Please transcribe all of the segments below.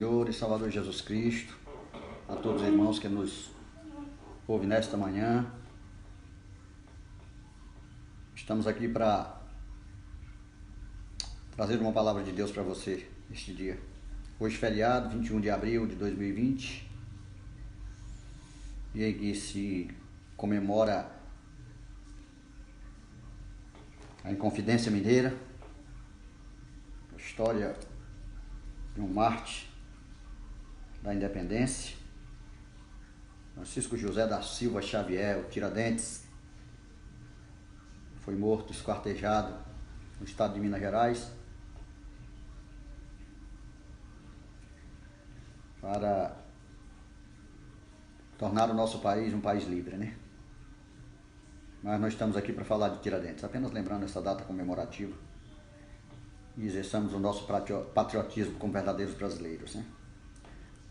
Senhor e Salvador Jesus Cristo, a todos os irmãos que nos ouvem nesta manhã. Estamos aqui para trazer uma palavra de Deus para você neste dia. Hoje feriado, 21 de abril de 2020, e em que se comemora a Inconfidência Mineira, a história de um mártir da independência, Francisco José da Silva Xavier, o Tiradentes, foi morto, esquartejado no estado de Minas Gerais, para tornar o nosso país um país livre, né? Mas nós estamos aqui para falar de Tiradentes, apenas lembrando essa data comemorativa e exerçamos o nosso patriotismo como verdadeiros brasileiros, né?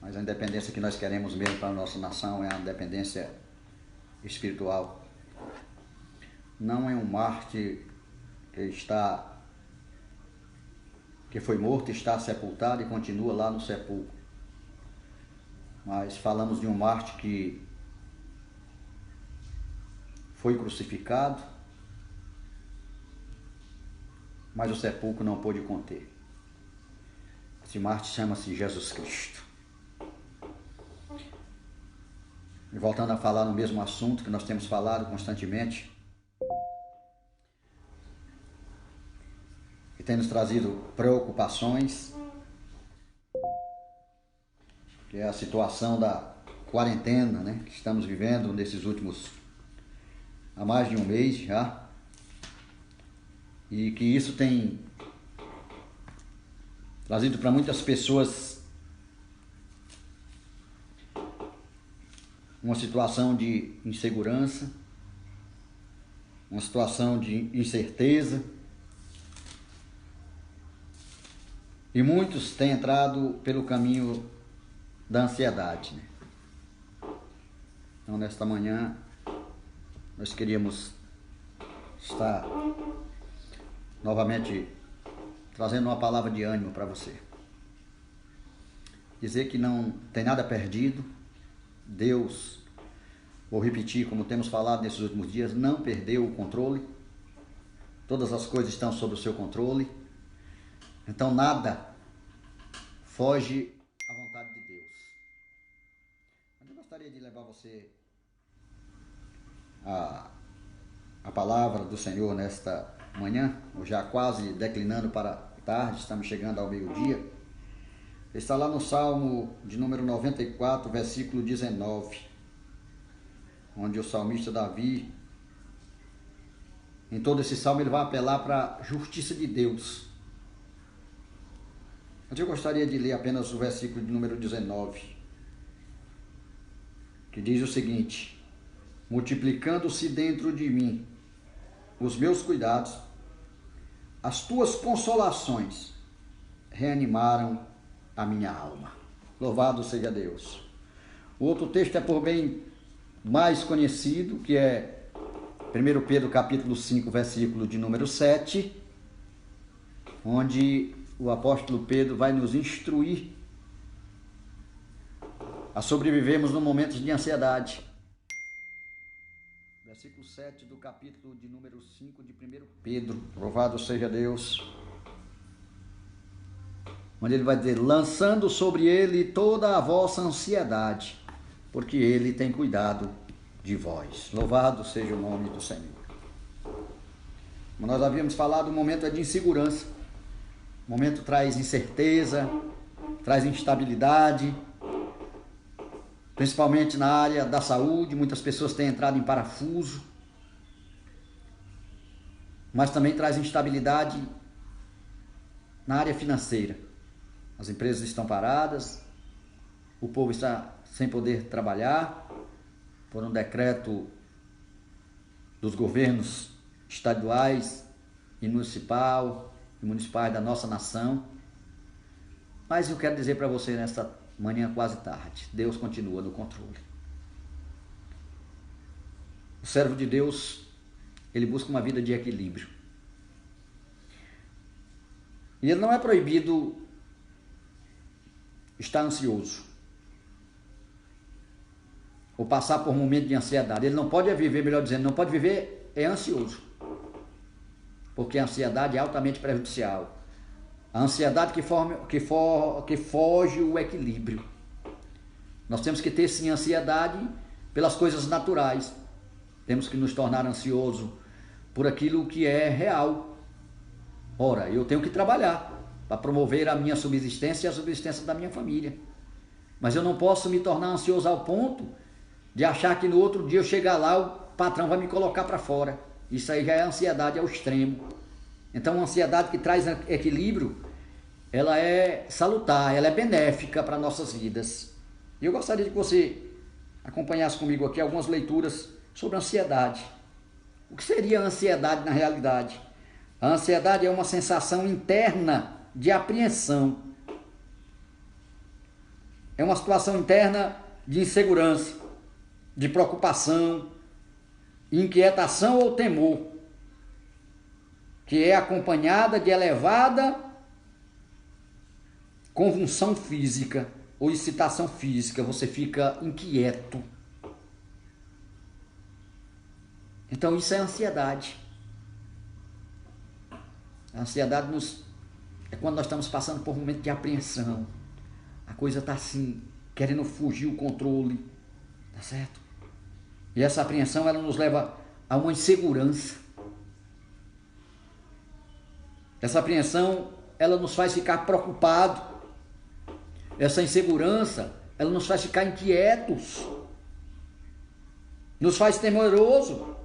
Mas a independência que nós queremos mesmo para a nossa nação é a independência espiritual. Não é um mártir que foi morto, está sepultado e continua lá no sepulcro. Mas falamos de um mártir que foi crucificado, mas o sepulcro não pôde conter. Esse mártir chama-se Jesus Cristo. E voltando a falar no mesmo assunto que nós temos falado constantemente, que tem nos trazido preocupações, que é a situação da quarentena, né, que estamos vivendo nesses últimos, há mais de um mês já, e que isso tem trazido para muitas pessoas uma situação de insegurança, uma situação de incerteza, e muitos têm entrado pelo caminho da ansiedade, né? Então, nesta manhã, nós queríamos estar novamente trazendo uma palavra de ânimo para você. Dizer que não tem nada perdido. Deus, vou repetir como temos falado nesses últimos dias, não perdeu o controle. Todas as coisas estão sob o seu controle. Então nada foge à vontade de Deus. Mas eu gostaria de levar você a palavra do Senhor nesta manhã, ou já quase declinando para tarde, estamos chegando ao meio-dia. Está lá no Salmo de número 94, versículo 19, onde o salmista Davi, em todo esse salmo, ele vai apelar para a justiça de Deus. Mas eu gostaria de ler apenas o versículo de número 19, que diz o seguinte: multiplicando-se dentro de mim os meus cuidados, as tuas consolações reanimaram a minha alma. Louvado seja Deus. O outro texto é por bem mais conhecido, que é 1 Pedro capítulo 5, versículo de número 7, onde o apóstolo Pedro vai nos instruir a sobrevivermos no momento de ansiedade. Versículo 7 do capítulo de número 5 de 1 Pedro, louvado seja Deus, onde ele vai dizer: lançando sobre ele toda a vossa ansiedade, porque ele tem cuidado de vós. Louvado seja o nome do Senhor. Como nós havíamos falado, o momento é de insegurança. O momento traz incerteza, traz instabilidade, principalmente na área da saúde. Muitas pessoas têm entrado em parafuso, mas também traz instabilidade na área financeira. As empresas estão paradas, o povo está sem poder trabalhar por um decreto dos governos estaduais e municipais da nossa nação. Mas eu quero dizer para você nesta manhã quase tarde, Deus continua no controle. O servo de Deus, ele busca uma vida de equilíbrio. E ele não é proibido estar ansioso ou passar por um momento de ansiedade. Ele não pode viver, melhor dizendo, não pode viver ansioso, porque a ansiedade é altamente prejudicial. A ansiedade que foge o equilíbrio. Nós temos que ter sim ansiedade pelas coisas naturais. Temos que nos tornar ansioso por aquilo que é real. Ora, eu tenho que trabalhar para promover a minha subsistência e a subsistência da minha família. Mas eu não posso me tornar ansioso ao ponto de achar que no outro dia eu chegar lá, o patrão vai me colocar para fora. Isso aí já é ansiedade ao extremo. Então, uma ansiedade que traz equilíbrio, ela é salutar, ela é benéfica para nossas vidas. E eu gostaria de que você acompanhasse comigo aqui algumas leituras sobre ansiedade. O que seria a ansiedade na realidade? A ansiedade é uma sensação interna de apreensão. É uma situação interna de insegurança, de preocupação, inquietação ou temor, que é acompanhada de elevada convulsão física ou excitação física. Você fica inquieto. Então isso é ansiedade. A ansiedade é quando nós estamos passando por um momento de apreensão. A coisa está assim, querendo fugir o controle, tá certo? E essa apreensão, ela nos leva a uma insegurança. Essa apreensão, ela nos faz ficar preocupados. Essa insegurança, ela nos faz ficar inquietos. Nos faz temeroso.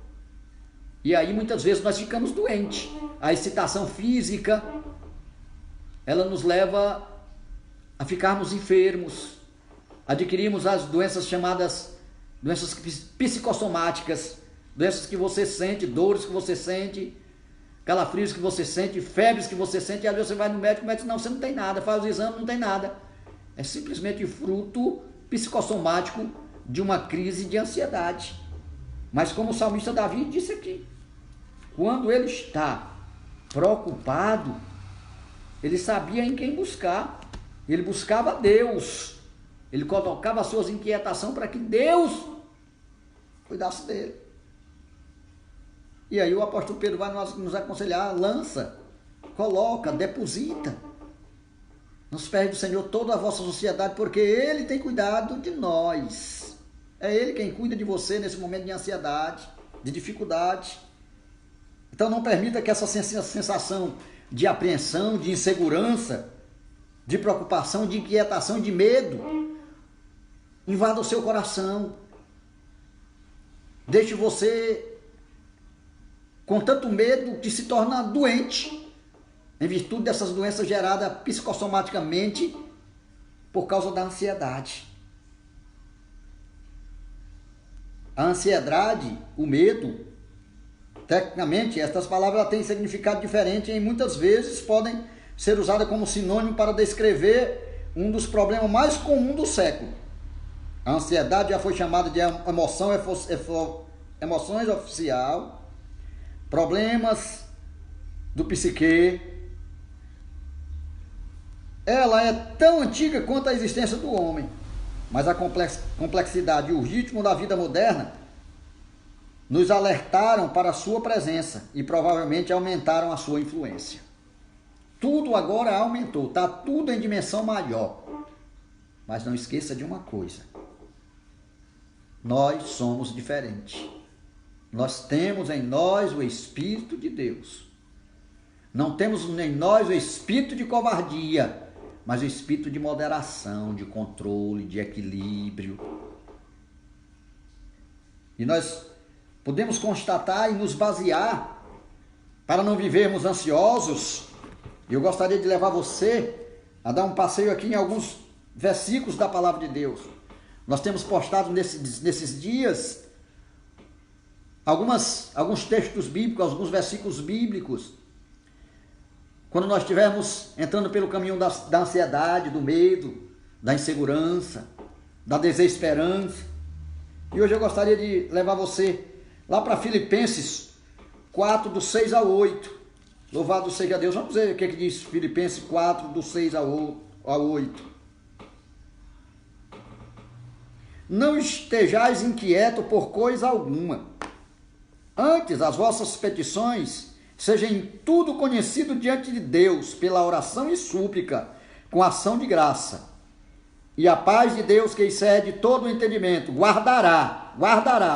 E aí, muitas vezes, nós ficamos doentes. A excitação física, ela nos leva a ficarmos enfermos. Adquirimos as doenças chamadas doenças psicossomáticas, doenças que você sente, dores que você sente, calafrios que você sente, febres que você sente, e às vezes você vai no médico, o médico diz, não, você não tem nada, faz o exame, não tem nada. É simplesmente fruto psicossomático de uma crise de ansiedade. Mas como o salmista Davi disse aqui, quando ele está preocupado, ele sabia em quem buscar. Ele buscava Deus. Ele colocava as suas inquietações para que Deus cuidasse dele. E aí o apóstolo Pedro vai nos aconselhar, lança, coloca, deposita nos pés do Senhor toda a vossa sociedade, porque Ele tem cuidado de nós. É Ele quem cuida de você nesse momento de ansiedade, de dificuldade. Então não permita que essa sensação de apreensão, de insegurança, de preocupação, de inquietação, de medo invada o seu coração. Deixe você com tanto medo que se torna doente, em virtude dessas doenças geradas psicossomaticamente por causa da ansiedade. A ansiedade, o medo, tecnicamente, estas palavras têm significado diferente e muitas vezes podem ser usadas como sinônimo para descrever um dos problemas mais comuns do século. A ansiedade já foi chamada de emoções oficial, problemas do psique. Ela é tão antiga quanto a existência do homem, mas a complexidade e o ritmo da vida moderna nos alertaram para a sua presença e provavelmente aumentaram a sua influência. Tudo agora aumentou, está tudo em dimensão maior. Mas não esqueça de uma coisa: nós somos diferentes. Nós temos em nós o Espírito de Deus. Não temos em nós o espírito de covardia, mas o espírito de moderação, de controle, de equilíbrio. E nós podemos constatar e nos basear para não vivermos ansiosos. Eu gostaria de levar você a dar um passeio aqui em alguns versículos da palavra de Deus. Nós temos postado nesses dias alguns textos bíblicos, alguns versículos bíblicos. Quando nós estivermos entrando pelo caminho da ansiedade, do medo, da insegurança, da desesperança. E hoje eu gostaria de levar você lá para Filipenses 4, do 6 ao 8. Louvado seja Deus. Vamos ver o que diz Filipenses 4, do 6 ao 8. não estejais inquietos por coisa alguma. Antes, as vossas petições sejam em tudo conhecido diante de Deus, pela oração e súplica, com ação de graça. E a paz de Deus, que excede todo o entendimento, guardará,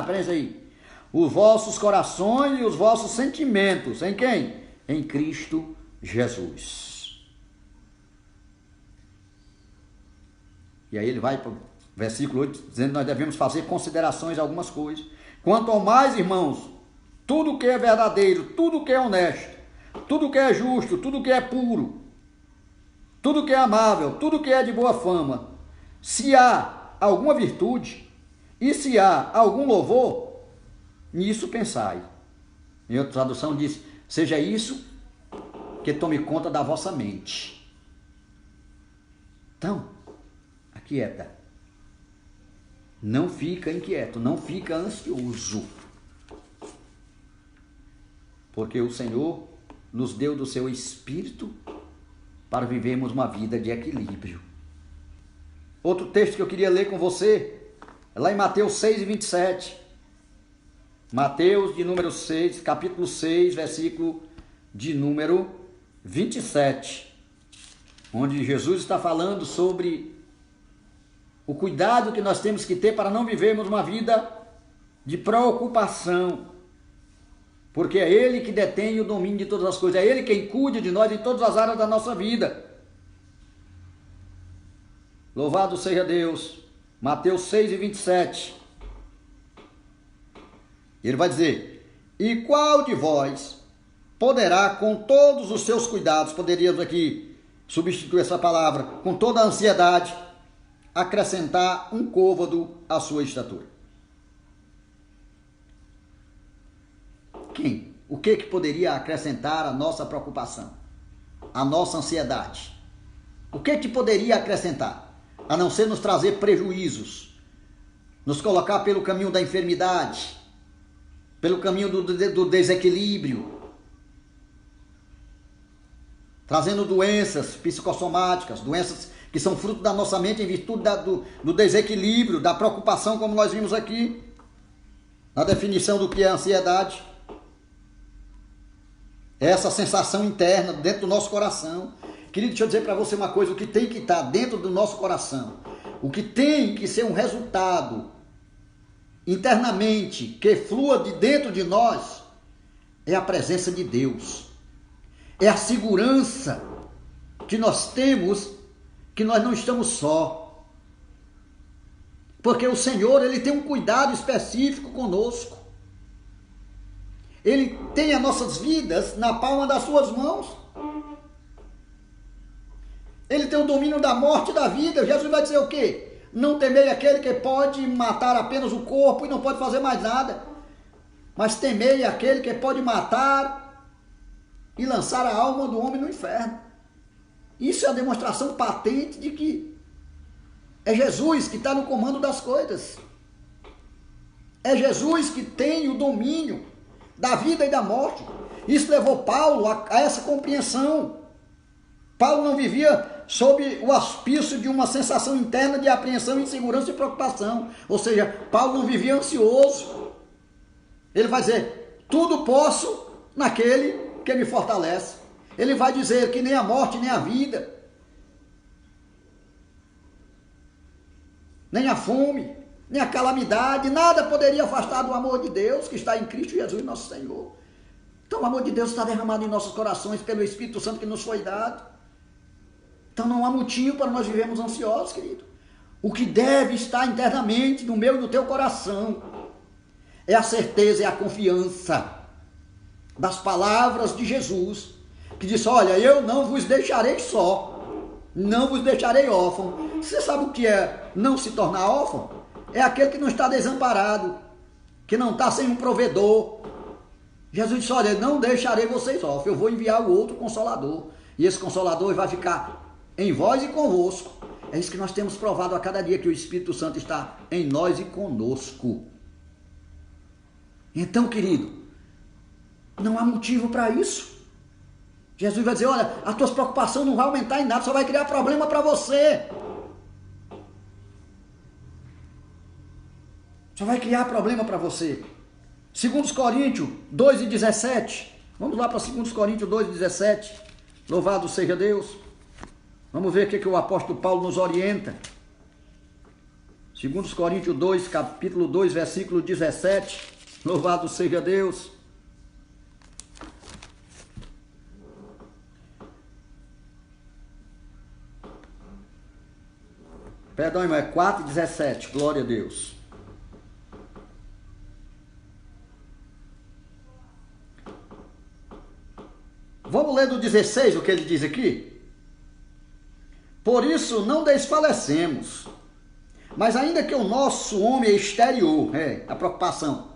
presta aí, os vossos corações e os vossos sentimentos. Em quem? Em Cristo Jesus. E aí ele vai para o versículo 8, dizendo que nós devemos fazer considerações de algumas coisas. Quanto ao mais, irmãos, tudo que é verdadeiro, tudo que é honesto, tudo que é justo, tudo que é puro, tudo que é amável, tudo que é de boa fama, se há alguma virtude e se há algum louvor, nisso pensai. Em outra tradução diz, seja isso que tome conta da vossa mente. Então, aquieta. Não fica inquieto, não fica ansioso. Porque o Senhor nos deu do seu Espírito para vivermos uma vida de equilíbrio. Outro texto que eu queria ler com você é lá em Mateus 6:27. Mateus de número 6, capítulo 6, versículo de número 27. Onde Jesus está falando sobre o cuidado que nós temos que ter para não vivermos uma vida de preocupação. Porque é Ele que detém o domínio de todas as coisas. É Ele quem cuida de nós em todas as áreas da nossa vida. Louvado seja Deus. Mateus 6:27. Ele vai dizer, e qual de vós poderá com todos os seus cuidados, poderíamos aqui substituir essa palavra, com toda a ansiedade, acrescentar um côvado à sua estatura? Quem? O que poderia acrescentar a nossa preocupação? A nossa ansiedade? O que poderia acrescentar? A não ser nos trazer prejuízos, nos colocar pelo caminho da enfermidade, pelo caminho do desequilíbrio, trazendo doenças psicossomáticas, doenças que são fruto da nossa mente em virtude do desequilíbrio, da preocupação, como nós vimos aqui, na definição do que é ansiedade. Essa sensação interna dentro do nosso coração. Querido, deixa eu dizer para você uma coisa, o que tem que estar dentro do nosso coração, o que tem que ser um resultado internamente, que flua de dentro de nós, é a presença de Deus. É a segurança que nós temos, que nós não estamos só. Porque o Senhor, Ele tem um cuidado específico conosco. Ele tem as nossas vidas na palma das suas mãos. Ele tem o domínio da morte e da vida. Jesus vai dizer o quê? Não temei aquele que pode matar apenas o corpo e não pode fazer mais nada. Mas temei aquele que pode matar e lançar a alma do homem no inferno. Isso é a demonstração patente de que é Jesus que está no comando das coisas. É Jesus que tem o domínio da vida e da morte. Isso levou Paulo a essa compreensão. Paulo não vivia sob o auspício de uma sensação interna de apreensão, insegurança e preocupação. Ou seja, Paulo não vivia ansioso. Ele vai dizer, tudo posso naquele que me fortalece. Ele vai dizer que nem a morte, nem a vida, nem a fome, nem a calamidade, nada poderia afastar do amor de Deus que está em Cristo Jesus, nosso Senhor. Então o amor de Deus está derramado em nossos corações pelo Espírito Santo que nos foi dado. Então não há motivo para nós vivermos ansiosos, querido. O que deve estar internamente no meu e no teu coração é a certeza e a confiança das palavras de Jesus, que disse, olha, eu não vos deixarei só, não vos deixarei órfão. Você sabe o que é não se tornar órfão? É aquele que não está desamparado, que não está sem um provedor. Jesus disse, olha, não deixarei vocês órfãos, eu vou enviar o outro Consolador, e esse Consolador vai ficar em vós e convosco. É isso que nós temos provado a cada dia, que o Espírito Santo está em nós e conosco. Então, querido, não há motivo para isso. Jesus vai dizer, olha, a tua preocupação não vai aumentar em nada, só vai criar problema para você. Só vai criar problema para você. 2 Coríntios 2:17. Vamos lá para 2 Coríntios 2:17. Louvado seja Deus. Vamos ver o que o apóstolo Paulo nos orienta. 2 Coríntios 2, capítulo 2, versículo 17. Louvado seja Deus. Perdão, irmão, é 4:17. Glória a Deus. Vamos ler do 16 o que ele diz aqui? Por isso não desfalecemos, mas ainda que o nosso homem exterior, a preocupação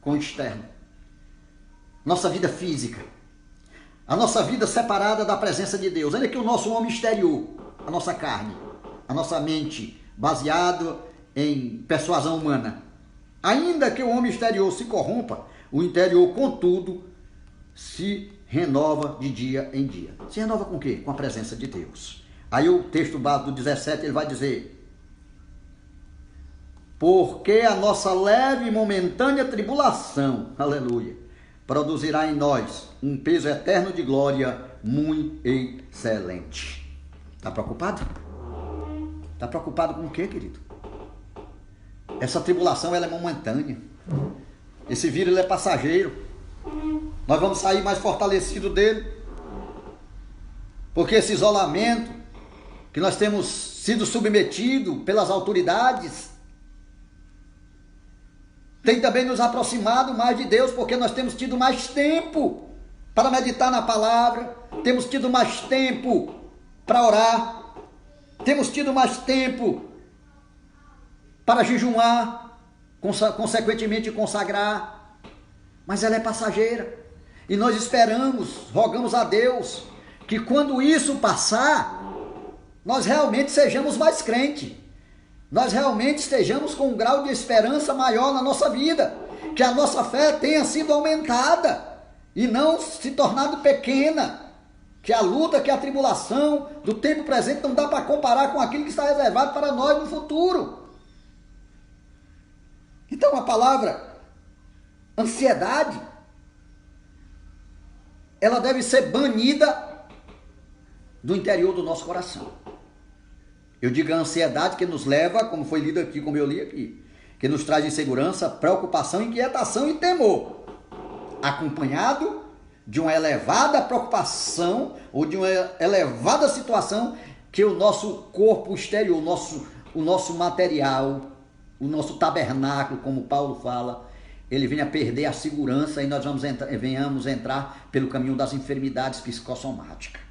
com o externo, nossa vida física, a nossa vida separada da presença de Deus, ainda que o nosso homem exterior, a nossa carne, a nossa mente, baseado em persuasão humana, ainda que o homem exterior se corrompa, o interior, contudo, se renova de dia em dia. Se renova com o quê? Com a presença de Deus. Aí o texto base do 17, ele vai dizer: porque a nossa leve e momentânea tribulação, aleluia, produzirá em nós um peso eterno de glória muito excelente. Está preocupado? Está preocupado com o quê, querido? Essa tribulação, ela é momentânea. Esse vírus, ele é passageiro. Nós vamos sair mais fortalecidos dele. Porque esse isolamento que nós temos sido submetidos pelas autoridades tem também nos aproximado mais de Deus, porque nós temos tido mais tempo para meditar na palavra, temos tido mais tempo para orar, temos tido mais tempo para jejuar, consequentemente consagrar, mas ela é passageira. E nós esperamos, rogamos a Deus, que quando isso passar, nós realmente sejamos mais crentes. Nós realmente estejamos com um grau de esperança maior na nossa vida. Que a nossa fé tenha sido aumentada e não se tornado pequena. Que a luta, que a tribulação do tempo presente não dá para comparar com aquilo que está reservado para nós no futuro. Então a palavra ansiedade, ela deve ser banida do interior do nosso coração. Eu digo a ansiedade que nos leva, como foi lido aqui, como eu li aqui, que nos traz insegurança, preocupação, inquietação e temor, acompanhado de uma elevada preocupação ou de uma elevada situação que o nosso corpo exterior, o nosso material, o nosso tabernáculo, como Paulo fala, ele vem a perder a segurança e nós venhamos entrar pelo caminho das enfermidades psicossomáticas.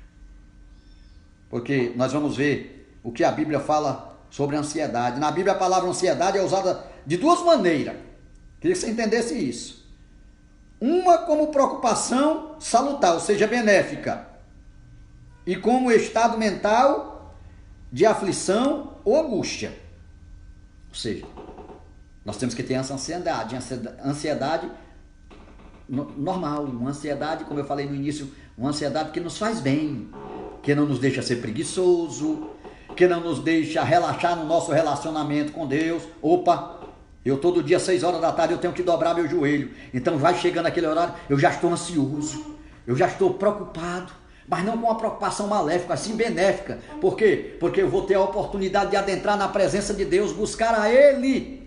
Porque nós vamos ver o que a Bíblia fala sobre ansiedade. Na Bíblia a palavra ansiedade é usada de duas maneiras. Queria que você entendesse isso. Uma como preocupação salutar, ou seja, benéfica. E como estado mental de aflição ou angústia. Ou seja, nós temos que ter essa ansiedade normal, uma ansiedade, como eu falei no início, uma ansiedade que nos faz bem, que não nos deixa ser preguiçoso, que não nos deixa relaxar no nosso relacionamento com Deus. Opa, eu todo dia 6 horas da tarde eu tenho que dobrar meu joelho, então vai chegando aquele horário, eu já estou ansioso, eu já estou preocupado, mas não com uma preocupação maléfica, assim benéfica. Por quê? Porque eu vou ter a oportunidade de adentrar na presença de Deus, buscar a Ele,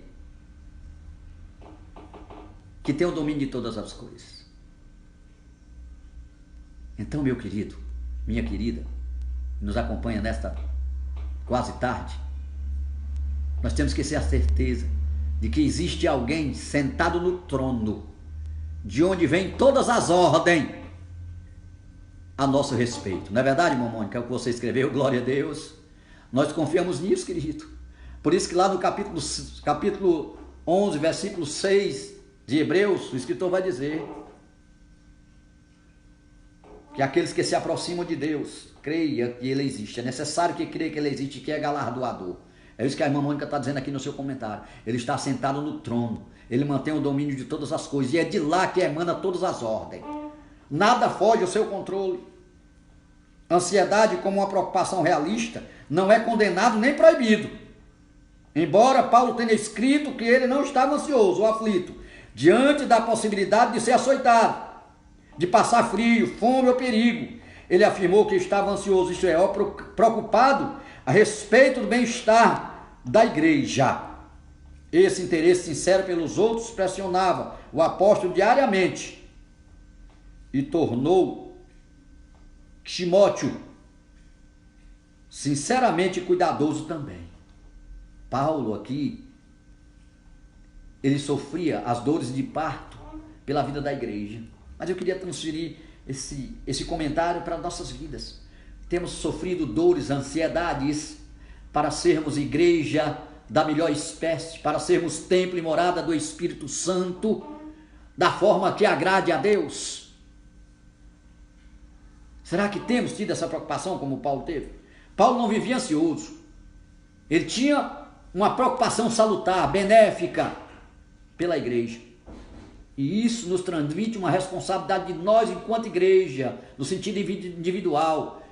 que tem o domínio de todas as coisas. Então, meu querido, minha querida, nos acompanha nesta quase tarde, nós temos que ter a certeza de que existe alguém sentado no trono, de onde vem todas as ordens a nosso respeito. Não é verdade, irmã Mônica? É o que você escreveu, glória a Deus. Nós confiamos nisso, querido. Por isso que lá no capítulo 11, versículo 6 de Hebreus, o escritor vai dizer que aqueles que se aproximam de Deus, creia que Ele existe. É necessário que creia que Ele existe, que é galardoador. É isso que a irmã Mônica está dizendo aqui no seu comentário. Ele está sentado no trono. Ele mantém o domínio de todas as coisas. E é de lá que emana todas as ordens. Nada foge ao seu controle. Ansiedade, como uma preocupação realista, não é condenado nem proibido. Embora Paulo tenha escrito que ele não estava ansioso ou aflito, diante da possibilidade de ser açoitado, de passar frio, fome ou perigo, ele afirmou que estava ansioso, isto é, preocupado a respeito do bem-estar da igreja. Esse interesse sincero pelos outros pressionava o apóstolo diariamente e tornou Timóteo sinceramente cuidadoso também. Paulo aqui, ele sofria as dores de parto pela vida da igreja. Mas eu queria transferir esse comentário para nossas vidas. Temos sofrido dores, ansiedades para sermos igreja da melhor espécie, para sermos templo e morada do Espírito Santo, da forma que agrade a Deus. Será que temos tido essa preocupação como Paulo teve? Paulo não vivia ansioso. Ele tinha uma preocupação salutar, benéfica pela igreja. E isso nos transmite uma responsabilidade de nós enquanto igreja, no sentido individual.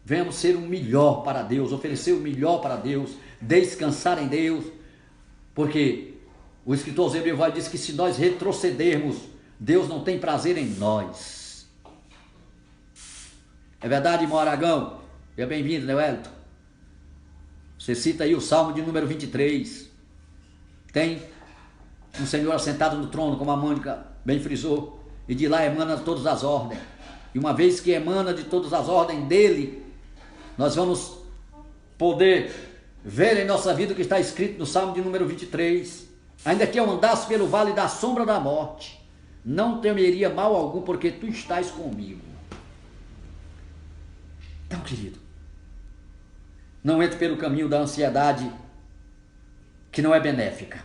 Venhamos ser o melhor para Deus, oferecer o melhor para Deus, descansar em Deus, porque o escritor aos Hebreus vai dizer que se nós retrocedermos, Deus não tem prazer em nós. É verdade, irmão Aragão? Seja bem-vindo, né, Wellington? Você cita aí o Salmo de número 23. Tem um Senhor assentado no trono, como a Mônica bem frisou, e de lá emana todas as ordens. E uma vez que emana de todas as ordens dele, nós vamos poder ver em nossa vida o que está escrito no Salmo de número 23. Ainda que eu andasse pelo vale da sombra da morte, não temeria mal algum, porque tu estás comigo. Então, querido, não entre pelo caminho da ansiedade, que não é benéfica,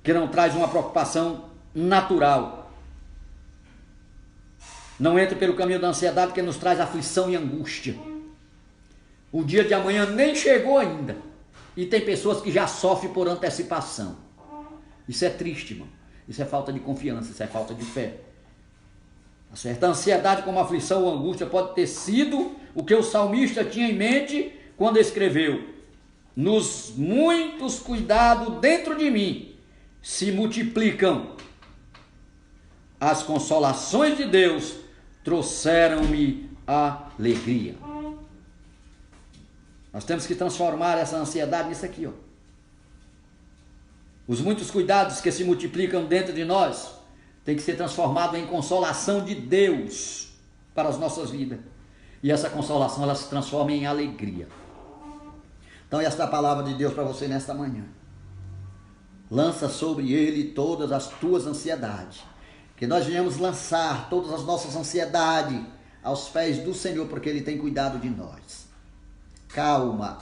que não traz uma preocupação natural. Não entre pelo caminho da ansiedade, que nos traz aflição e angústia. O dia de amanhã nem chegou ainda, e tem pessoas que já sofrem por antecipação. Isso é triste, irmão. Isso é falta de confiança, isso é falta de fé. A certa ansiedade como aflição ou angústia pode ter sido o que o salmista tinha em mente quando escreveu: nos muitos cuidados dentro de mim se multiplicam, as consolações de Deus trouxeram-me alegria. Nós temos que transformar essa ansiedade nisso aqui, ó. Os muitos cuidados que se multiplicam dentro de nós tem que ser transformado em consolação de Deus para as nossas vidas. E essa consolação, ela se transforma em alegria. Então esta é a palavra de Deus para você nesta manhã. Lança sobre ele todas as tuas ansiedades. Que nós venhamos lançar todas as nossas ansiedades aos pés do Senhor, porque ele tem cuidado de nós. Calma,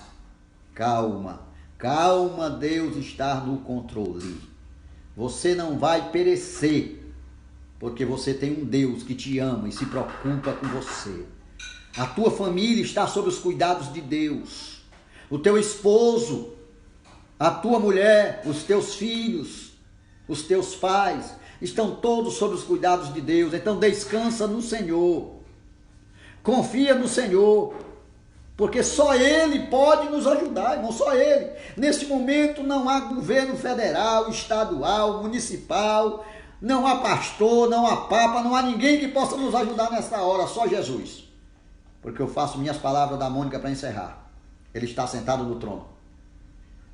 calma, calma, Deus está no controle. Você não vai perecer, porque você tem um Deus que te ama e se preocupa com você. A tua família está sob os cuidados de Deus. O teu esposo, a tua mulher, os teus filhos, os teus pais, estão todos sob os cuidados de Deus. Então descansa no Senhor. Confia no Senhor, porque só Ele pode nos ajudar, irmão, só Ele. Neste momento não há governo federal, estadual, municipal, não há pastor, não há papa, não há ninguém que possa nos ajudar nesta hora, só Jesus. Porque eu faço minhas palavras da Mônica para encerrar. Ele está sentado no trono.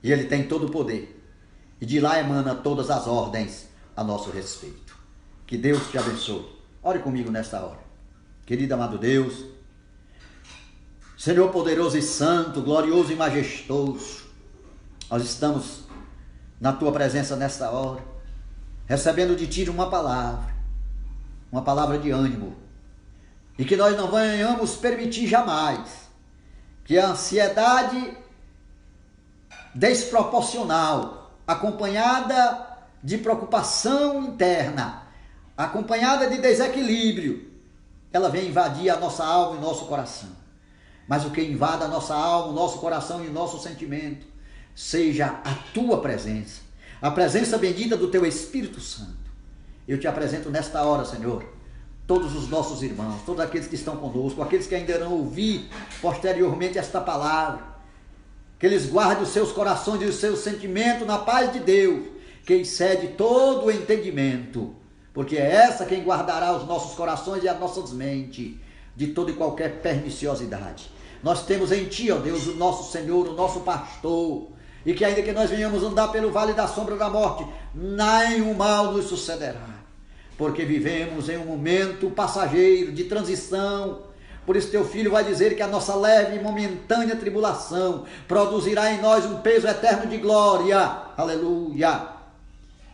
E Ele tem todo o poder. E de lá emana todas as ordens a nosso respeito. Que Deus te abençoe. Ore comigo nesta hora. Querido amado Deus, Senhor poderoso e santo, glorioso e majestoso, nós estamos na Tua presença nesta hora, recebendo de Ti uma palavra de ânimo, e que nós não venhamos permitir jamais que a ansiedade desproporcional, acompanhada de preocupação interna, acompanhada de desequilíbrio, ela venha invadir a nossa alma e nosso coração. Mas o que invada a nossa alma, o nosso coração e o nosso sentimento, seja a Tua presença, a presença bendita do Teu Espírito Santo. Eu te apresento nesta hora, Senhor, todos os nossos irmãos, todos aqueles que estão conosco, aqueles que ainda irão ouvir posteriormente esta palavra, que eles guardem os seus corações e os seus sentimentos na paz de Deus, que excede todo o entendimento, porque é essa quem guardará os nossos corações e as nossas mentes de toda e qualquer perniciosidade. Nós temos em Ti, ó Deus, o nosso Senhor, o nosso pastor, e que ainda que nós venhamos andar pelo vale da sombra da morte, nenhum mal nos sucederá, porque vivemos em um momento passageiro, de transição. Por isso teu filho vai dizer que a nossa leve e momentânea tribulação produzirá em nós um peso eterno de glória. Aleluia!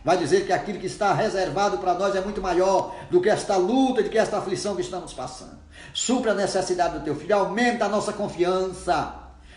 Vai dizer que aquilo que está reservado para nós é muito maior do que esta luta, do que esta aflição que estamos passando. Supra a necessidade do teu filho, aumenta a nossa confiança,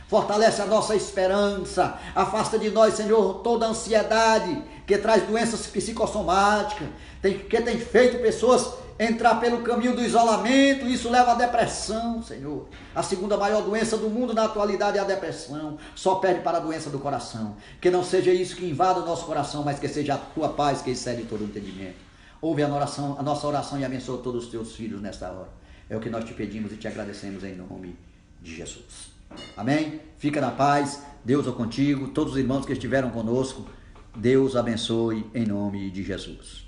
fortalece a nossa esperança, afasta de nós, Senhor, toda a ansiedade que traz doenças psicossomáticas, que tem feito pessoas entrar pelo caminho do isolamento. Isso leva à depressão, Senhor. A segunda maior doença do mundo na atualidade é a depressão. Só perde para a doença do coração. Que não seja isso que invada o nosso coração, mas que seja a tua paz que excede todo o entendimento. Ouve a nossa oração e abençoa todos os teus filhos nesta hora. É o que nós te pedimos e te agradecemos em nome de Jesus. Amém? Fica na paz. Deus é contigo. Todos os irmãos que estiveram conosco, Deus abençoe em nome de Jesus.